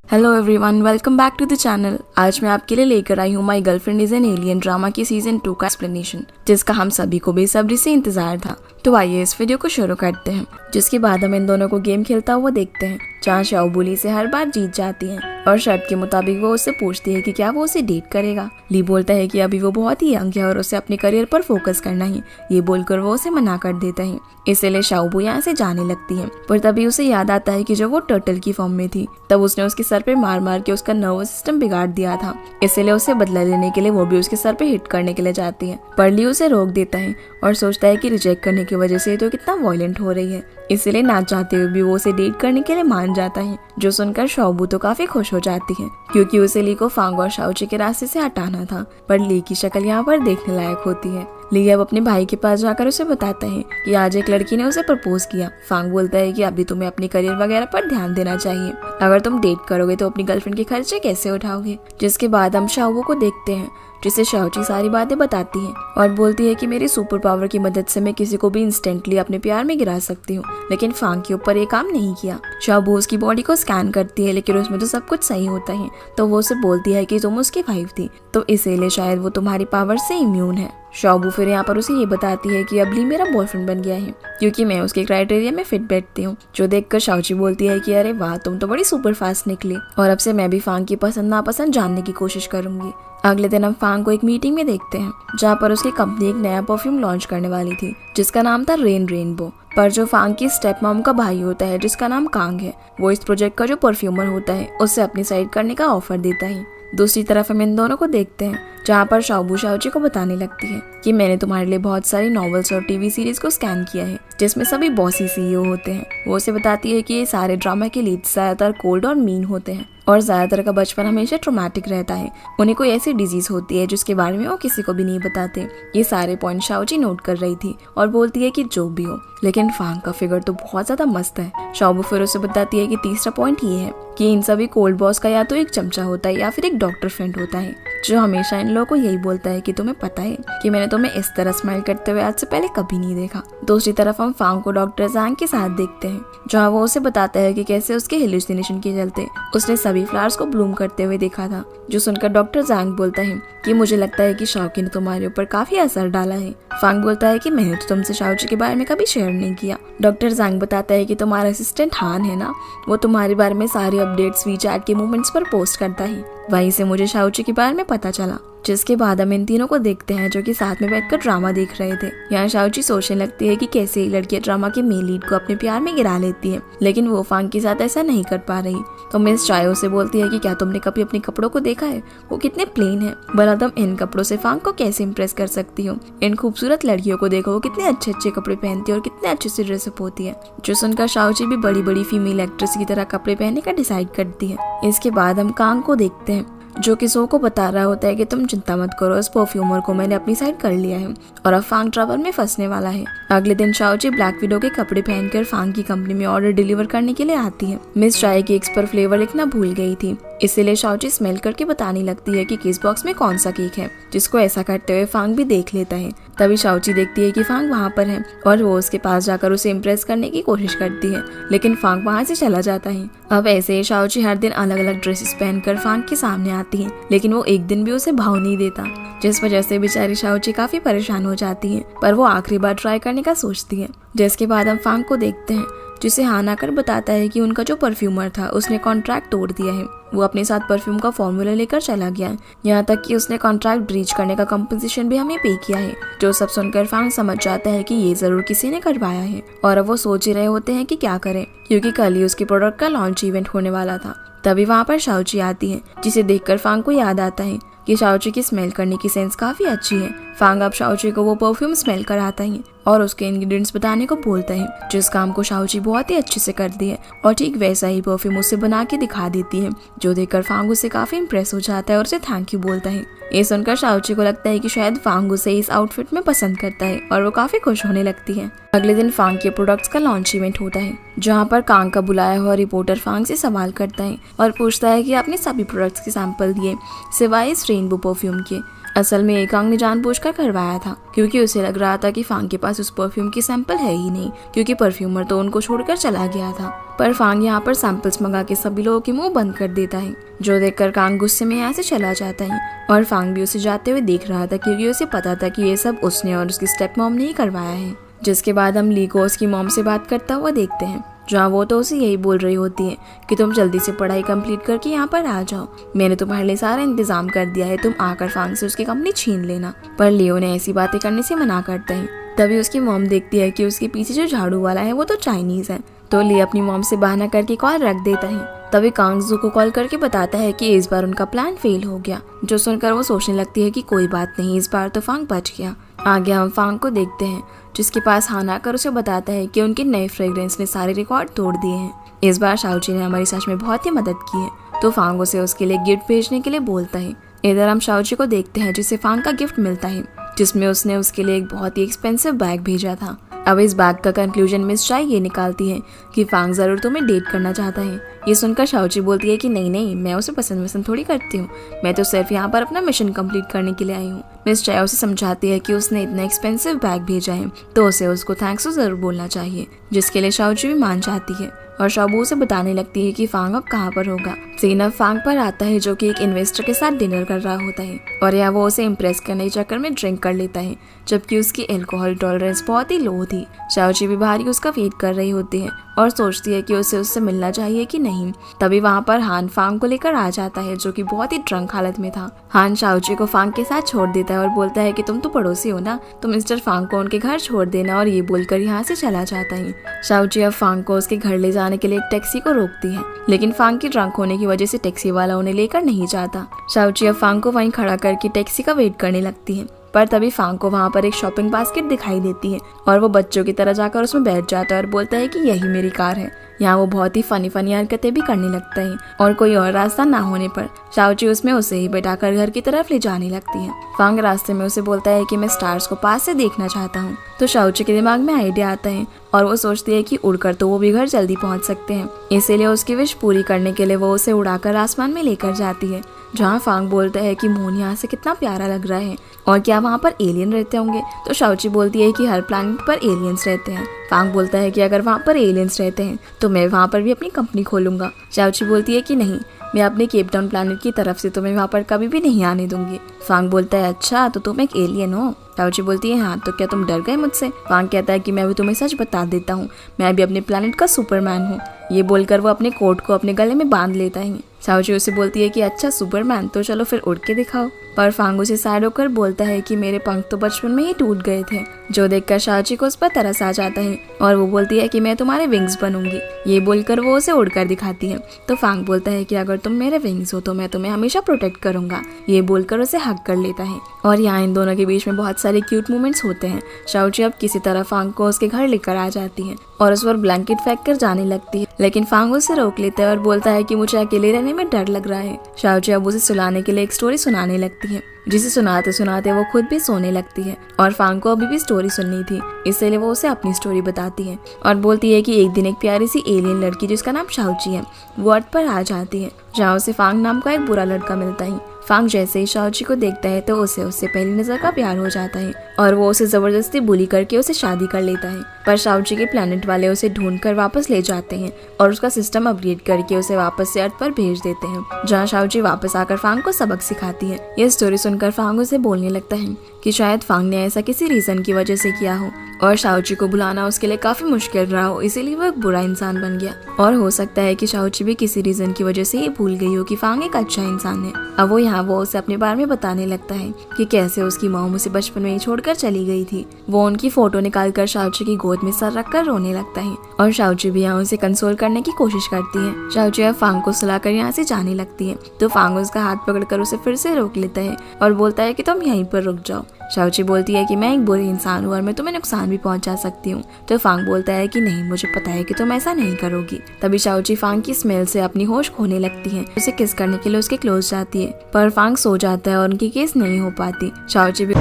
Hello everyone, welcome back to the channel. आज मैं आपके लिए लेकर आई हूँ my girlfriend is an alien drama की सीजन 2 का एक्सप्लेनेशन, जिसका हम सभी को बेसब्री से इंतजार था। तो आइए इस वीडियो को शुरू करते हैं। जिसके बाद हम इन दोनों को गेम खेलता हुआ देखते हैं, जहाँ शाओ बुली से हर बार जीत जाती है और शर्त के मुताबिक वो उससे पूछती है कि क्या वो उसे डेट करेगा। ली बोलता है कि अभी वो बहुत ही यंग है और उसे अपने करियर पर फोकस करना है। ये बोलकर वो उसे मना कर देता है। इसलिए शाओबू यहाँ से जाने लगती है, पर तभी उसे याद आता है कि जब वो टर्टल की फॉर्म में थी तब उसने उसके सर पे मार मार के उसका नर्वस सिस्टम बिगाड़ दिया था। इसलिए उसे बदला लेने के लिए वो भी उसके सर पे हिट करने के लिए जाती है, पर ली उसे रोक देता है और सोचता है कि रिजेक्ट करने की वजह से तो कितना वायलेंट हो रही है। इसलिए ना चाहते हुए भी वो उसे डेट करने के लिए मान जाता है, जो सुनकर शाओबू तो काफी खुश हो जाती है, क्योंकि उसे ली को फांग और शाओची के रास्ते से हटाना था। पर ली की शक्ल यहाँ पर देखने लायक होती है। ली अब अपने भाई के पास जाकर उसे बताता है कि आज एक लड़की ने उसे प्रपोज किया। फांग बोलता है कि अभी तुम्हें अपनी करियर वगैरह पर ध्यान देना चाहिए। अगर तुम डेट करोगे तो अपनी गर्लफ्रेंड के खर्चे कैसे उठाओगे। जिसके बाद हम शाओबू को देखते हैं, जिसे शाओची सारी बातें बताती है और बोलती है कि मेरी सुपर पावर की मदद से मैं किसी को भी इंस्टेंटली अपने प्यार में गिरा सकती हूँ, लेकिन फांग के ऊपर ये काम नहीं किया। शाओबू उसकी बॉडी को स्कैन करती है, लेकिन उसमें तो सब कुछ सही होता है। तो वो उसे बोलती है कि तुम उसकी वाइफ थी, तो इसीलिए शायद वो तुम्हारी पावर से इम्यून है। शाओबू फिर यहाँ पर उसे ये बताती है कि अब ली मेरा बॉयफ्रेंड बन गया है, क्योंकि मैं उसके क्राइटेरिया में फिट बैठती हूँ। जो देखकर शाओची बोलती है कि अरे वाह, तुम तो बड़ी सुपर फास्ट निकली, और अब से मैं भी फांग की पसंद नापसंद जानने की कोशिश करूंगी। अगले दिन हम फांग को एक मीटिंग में देखते हैं, जहाँ पर उसकी कंपनी एक नया परफ्यूम लॉन्च करने वाली थी, जिसका नाम था रेनबो। पर जो फांग की स्टेप मॉम का भाई होता है, जिसका नाम कांग है, वो इस प्रोजेक्ट का जो परफ्यूमर होता है उससे अपनी साइड करने का ऑफर देता है। दूसरी तरफ हम इन दोनों को देखते हैं, जहाँ पर शाओबू शाओची को बताने लगती है कि मैंने तुम्हारे लिए बहुत सारी नॉवेल्स और टीवी सीरीज को स्कैन किया है, जिसमें सभी बॉसी सीईओ होते हैं। वो उसे बताती है कि ये सारे ड्रामा के लीड ज्यादातर कोल्ड और मीन होते हैं और ज्यादातर का बचपन हमेशा ट्रॉमेटिक रहता है। उन्हें कोई ऐसी डिजीज होती है जिसके बारे में वो किसी को भी नहीं बताते। ये सारे पॉइंट शाओची नोट कर रही थी और बोलती है कि जो भी हो, लेकिन फांग का फिगर तो बहुत ज्यादा मस्त है। शाओबू फिर उसे बताती है कि तीसरा पॉइंट ये है कि इन सभी कोल्ड बॉस का या तो एक चमचा होता है या फिर एक डॉक्टर फ्रेंड होता है, जो हमेशा इन लोगों को यही बोलता है कि तुम्हें पता है कि मैंने तुम्हें इस तरह स्माइल करते हुए आज से पहले कभी नहीं देखा। दूसरी तरफ हम फांग को डॉक्टर जैंग के साथ देखते हैं, जहाँ वो उसे बताता है कि कैसे उसके हेलुसिनेशन के चलते उसने सभी फ्लावर्स को ब्लूम करते हुए देखा था। जो सुनकर डॉक्टर जैंग बोलता है कि मुझे लगता है कि शाओकी ने तुम्हारे ऊपर काफी असर डाला है। फांग बोलता है कि मैंने तो तुमसे शाओची के बारे में कभी शेयर नहीं किया। डॉक्टर जैंग बताता है कि तुम्हारा असिस्टेंट हान है ना, वो तुम्हारे बारे में सारे अपडेट्स वीचैट के मूवमेंट्स पर पोस्ट करता है। वहीं से मुझे शाओची के बारे में पता चला। जिसके बाद हम इन तीनों को देखते हैं, जो कि साथ में बैठकर ड्रामा देख रहे थे। यहाँ शाओची सोचने लगती है कि कैसे एक लड़की ड्रामा के मेन लीड को अपने प्यार में गिरा लेती है, लेकिन वो फांग के साथ ऐसा नहीं कर पा रही। तो मिस चायो से बोलती है कि क्या तुमने कभी अपने कपड़ों को देखा है, वो कितने प्लेन है, भला तुम इन कपड़ों से फांग को कैसे इम्प्रेस कर सकती हो। इन खूबसूरत लड़कियों को देखो, वो कितने अच्छे अच्छे कपड़े पहनती है और कितने अच्छे से ड्रेसअप होती है। जो सुनकर शाओची भी बड़ी बड़ी फीमेल एक्ट्रेस की तरह कपड़े पहनने का डिसाइड करती है। इसके बाद हम कांग को देखते हैं, जो कि सो को बता रहा होता है कि तुम चिंता मत करो, इस परफ्यूमर को मैंने अपनी साइड कर लिया है और अब फांग ट्रबल में फंसने वाला है। अगले दिन शाओची ब्लैक विडो के कपड़े पहनकर फांग की कंपनी में ऑर्डर डिलीवर करने के लिए आती है। मिस चाय केक्स पर फ्लेवर लिखना भूल गई थी, इसीलिए शाओची स्मेल करके बताने लगती है कि किस बॉक्स में कौन सा केक है, जिसको ऐसा करते हुए फांग भी देख लेता है। तभी शाओची देखती है कि फांग वहाँ पर है और वो उसके पास जाकर उसे इम्प्रेस करने की कोशिश करती है, लेकिन फांग वहाँ से चला जाता है। अब ऐसे ही शाओची हर दिन अलग अलग ड्रेसेस पहनकर फांग के सामने आती है, लेकिन वो एक दिन भी उसे भाव नहीं देता, जिस वजह से बेचारी शाओची काफी परेशान हो जाती है। पर वो आखिरी बार ट्राई करने का सोचती है। जिसके बाद हम फांग को देखते हैं, जिसे हान आकर बताता है कि उनका जो परफ्यूमर था उसने कॉन्ट्रैक्ट तोड़ दिया है। वो अपने साथ परफ्यूम का फॉर्मूला लेकर चला गया, यहाँ तक कि उसने कॉन्ट्रैक्ट ब्रीच करने का कंपनसेशन भी हमें पे किया है। जो सब सुनकर फांग समझ जाता है कि ये जरूर किसी ने करवाया है, और अब वो सोच ही रहे होते हैं कि क्या करें, क्योंकि कल ही उसके प्रोडक्ट का लॉन्च इवेंट होने वाला था। तभी वहाँ पर शाओची आती है, जिसे देखकर फांग को याद आता है कि शाओची की स्मेल करने की सेंस काफी अच्छी है। फांग अब शाओची को वो परफ्यूम स्मेल कराता है और उसके इंग्रेडिएंट्स बताने को बोलता है, जिस काम को शाओची बहुत ही अच्छे से करती है और ठीक वैसा ही परफ्यूम उसे बना के दिखा देती है। जो देखकर फांग उसे काफी इम्प्रेस हो जाता है और उसे थैंक यू बोलता है। ये सुनकर शाओची को लगता है कि शायद फांग उसे इस आउटफिट में पसंद करता है और वो काफी खुश होने लगती है। अगले दिन फांग के प्रोडक्ट्स का लॉन्च इवेंट होता है, जहाँ पर कांग का बुलाया हुआ रिपोर्टर फांग से सवाल करता है और पूछता है कि आपने सभी प्रोडक्ट्स के सैंपल दिए सिवाय इस रेनबो परफ्यूम के। असल में कांग ने जानबूझकर जाकर करवाया था, क्योंकि उसे लग रहा था कि फांग के पास उस परफ्यूम की सैंपल है ही नहीं, क्योंकि परफ्यूमर तो उनको छोड़कर चला गया था। पर फांग यहाँ पर सैंपल्स मंगा के सभी लोगों के मुंह बंद कर देता है, जो देखकर कांग गुस्से में यहाँ से चला जाता है। और फांग भी उसे जाते हुए देख रहा था, क्योंकि उसे पता था कि ये सब उसने और उसकी स्टेप मॉम ने ही करवाया है। जिसके बाद हम ली को उसकी मॉम से बात करता हुआ देखते हैं, जहाँ वो तो उसे यही बोल रही होती है कि तुम जल्दी से पढ़ाई कंप्लीट करके यहाँ पर आ जाओ, मैंने तुम्हारे लिए सारा इंतजाम कर दिया है, तुम आकर फांग से उसकी कंपनी छीन लेना। पर लियो ने ऐसी बातें करने से मना करते हैं। तभी उसकी मॉम देखती है कि उसके पीछे जो झाड़ू वाला है वो तो चाइनीज है, तो लियो अपनी मॉम से बहाना करके कॉल रख देता है। तभी कांग जू को कॉल करके बताता है कि इस बार उनका प्लान फेल हो गया, जो सुनकर वो सोचने लगती है कि कोई बात नहीं, इस बार तो फांग बच गया। आगे हम फांग को देखते हैं, जिसके पास हान आकर उसे बताता है कि उनके नए फ्रेग्रेंस ने सारे रिकॉर्ड तोड़ दिए हैं। इस बार शाओची ने हमारी सच में बहुत ही मदद की है, तो फांग उसे उसके लिए गिफ्ट भेजने के लिए बोलता है। इधर हम शाओची को देखते हैं, जिसे फांग का गिफ्ट मिलता है, जिसमें उसने उसके लिए एक बहुत ही एक्सपेंसिव बैग भेजा था। अब इस बैग का कंक्लूजन मिस चाय ये निकालती है कि फांग जरूर तुम्हें डेट करना चाहता है। ये सुनकर शाओची बोलती है कि नहीं नहीं, मैं उसे पसंद थोड़ी करती हूँ, मैं तो सिर्फ यहाँ पर अपना मिशन कंप्लीट करने के लिए आई हूँ। मिस चाय उसे समझाती है कि उसने इतना एक्सपेंसिव बैग भेजा है, तो उसे उसको थैंक्स तो जरूर बोलना चाहिए, जिसके लिए शाओची भी मान जाती है। और शाबू उसे बताने लगती है कि फांग अब कहाँ पर होगा। सीन अब फांग पर आता है, जो कि एक इन्वेस्टर के साथ डिनर कर रहा होता है, और यह वो उसे इम्प्रेस करने के चक्कर में ड्रिंक कर लेता है, जबकि उसकी अल्कोहल टॉलरेंस बहुत ही लो थी। शाओची भी बाहर ही उसका वेट कर रही होती है और सोचती है कि उसे उससे मिलना चाहिए कि नहीं। तभी वहाँ पर हान फांग को लेकर आ जाता है, जो कि बहुत ही ड्रंक हालत में था। हान शाओची को फांग के साथ छोड़ देता है और बोलता है कि तुम तो पड़ोसी हो ना, तो मिस्टर फांग को उनके घर छोड़ देना, और ये बोलकर यहाँ से चला जाता है। शाओची अब फांग को उसके घर ले जाने के लिए एक टैक्सी को रोकती है, लेकिन फांग की ड्रंक होने की वजह से टैक्सी वाला उन्हें लेकर नहीं जाता। शाओची अब फांग को वहीं खड़ा करके टैक्सी का वेट करने लगती है, पर तभी फांग को वहाँ पर एक शॉपिंग बास्केट दिखाई देती है, और वो बच्चों की तरह जाकर उसमें बैठ जाता है और बोलता है कि यही मेरी कार है। यहाँ वो बहुत ही फनी हरकतें भी करने लगता है, और कोई और रास्ता ना होने पर शाओची उसमें उसे ही बैठाकर घर की तरफ ले जाने लगती है। फांग रास्ते में उसे बोलता है कि मैं स्टार्स को पास से देखना चाहता हूँ, तो शाओची के दिमाग में आइडिया आता है, और वो सोचती है कि उड़कर तो वो भी घर जल्दी पहुँच सकते हैं, इसीलिए उसकी विश पूरी करने के लिए वो उसे उड़ाकर आसमान में लेकर जाती है। जहाँ फांग बोलता है कि मून यहाँ से कितना प्यारा लग रहा है, और क्या वहाँ पर एलियन रहते होंगे, तो शाओची बोलती है कि हर प्लैनेट पर एलियंस रहते हैं। फांग बोलता है कि अगर वहाँ पर एलियंस रहते हैं तो मैं वहाँ पर भी अपनी कंपनी खोलूंगा। शाओची बोलती है कि नहीं, मैं अपने केप टाउन प्लैनेट की तरफ से तुम्हें वहाँ पर कभी भी नहीं आने दूंगी। फांग बोलता है अच्छा, तो तुम एक एलियन हो। शाओची बोलती है हाँ, तो क्या तुम डर गए मुझसे? फांग कहता है कि मैं भी तुम्हें सच बता देता हूँ, मैं भी अपने प्लैनेट का सुपरमैन हूँ। ये बोलकर वो अपने कोट को अपने गले में बांध लेता है। शाओची उसे बोलती है कि अच्छा सुपरमैन, तो चलो फिर उड़ के दिखाओ। पर फांग उसे साइड होकर बोलता है कि मेरे पंख तो बचपन में ही टूट गए थे, जो देखकर शाओची को उस पर तरस आ जाता है, और वो बोलती है कि मैं तुम्हारे विंग्स बनूंगी। ये बोलकर वो उसे उड़कर दिखाती है, तो फांग बोलता है कि अगर तुम मेरे विंग्स हो तो मैं तुम्हें हमेशा प्रोटेक्ट करूंगा। ये बोलकर उसे हग कर लेता है, और यहाँ इन दोनों के बीच में बहुत सारे क्यूट मोमेंट्स होते हैं। शाओची अब किसी तरह फांग को उसके घर लेकर आ जाती है और उस पर ब्लैंकेट फेंक कर जाने लगती है, लेकिन फांग उसे रोक लेता है और बोलता है कि मुझे अकेले रहने में डर लग रहा है। शाओची अब उसे सुलाने के लिए एक स्टोरी सुनाने लगती है, जिसे सुनाते सुनाते वो खुद भी सोने लगती है, और फांग को अभी भी स्टोरी सुननी थी, इसलिए वो उसे अपनी स्टोरी बताती है और बोलती है कि एक दिन एक प्यारी सी एलियन लड़की जिसका नाम शाओची है वो अर्थ पर आ जाती है, जहाँ उसे फांग नाम का एक बुरा लड़का मिलता है। फांग जैसे ही शाओची को देखता है तो उसे उससे पहली नजर का प्यार हो जाता है, और वो उसे जबरदस्ती बुली करके उसे शादी कर लेता है। पर शाओची के प्लेनेट वाले उसे ढूंढकर वापस ले जाते हैं और उसका सिस्टम अपग्रेड करके उसे वापस से अर्थ पर भेज देते हैं, जहाँ शाओची वापस आकर फांग को सबक सिखाती है। यह स्टोरी सुनकर फांग उसे बोलने लगता है कि शायद फांग ने ऐसा किसी रीजन की वजह से किया हो, और शाओची को बुलाना उसके लिए काफी मुश्किल रहा हो, इसीलिए वो एक बुरा इंसान बन गया। और हो सकता है कि शाओची भी किसी रीजन की वजह से ये भूल गई हो कि फांग एक अच्छा इंसान है। अब वो उसे अपने बारे में बताने लगता है कि कैसे उसकी मॉम उसे बचपन में ही छोड़कर चली गई थी। वो उनकी फोटो निकालकर शाओची की गोद में सर रखकर रोने लगता है, और शाओची भी यहाँ उसे कंसोल करने की कोशिश करती है। शाओची अब फांग को सुलाकर यहाँ से जाने लगती है, तो फांग उसका हाथ पकड़कर उसे फिर से रोक लेता है और बोलता है कि तुम यहीं पर रुक जाओ। शाओची बोलती है कि मैं एक बुरी इंसान हूँ और मैं तुम्हें नुकसान भी पहुंचा सकती हूँ, तो फांग बोलता है कि नहीं, मुझे पता है कि तुम ऐसा नहीं करोगी। तभी शाओची फांग की स्मेल से अपनी होश खोने लगती है, उसे किस करने के लिए उसके क्लोज जाती है, पर फांग सो जाता है और उनकी केस नहीं हो पाती। शाओची भी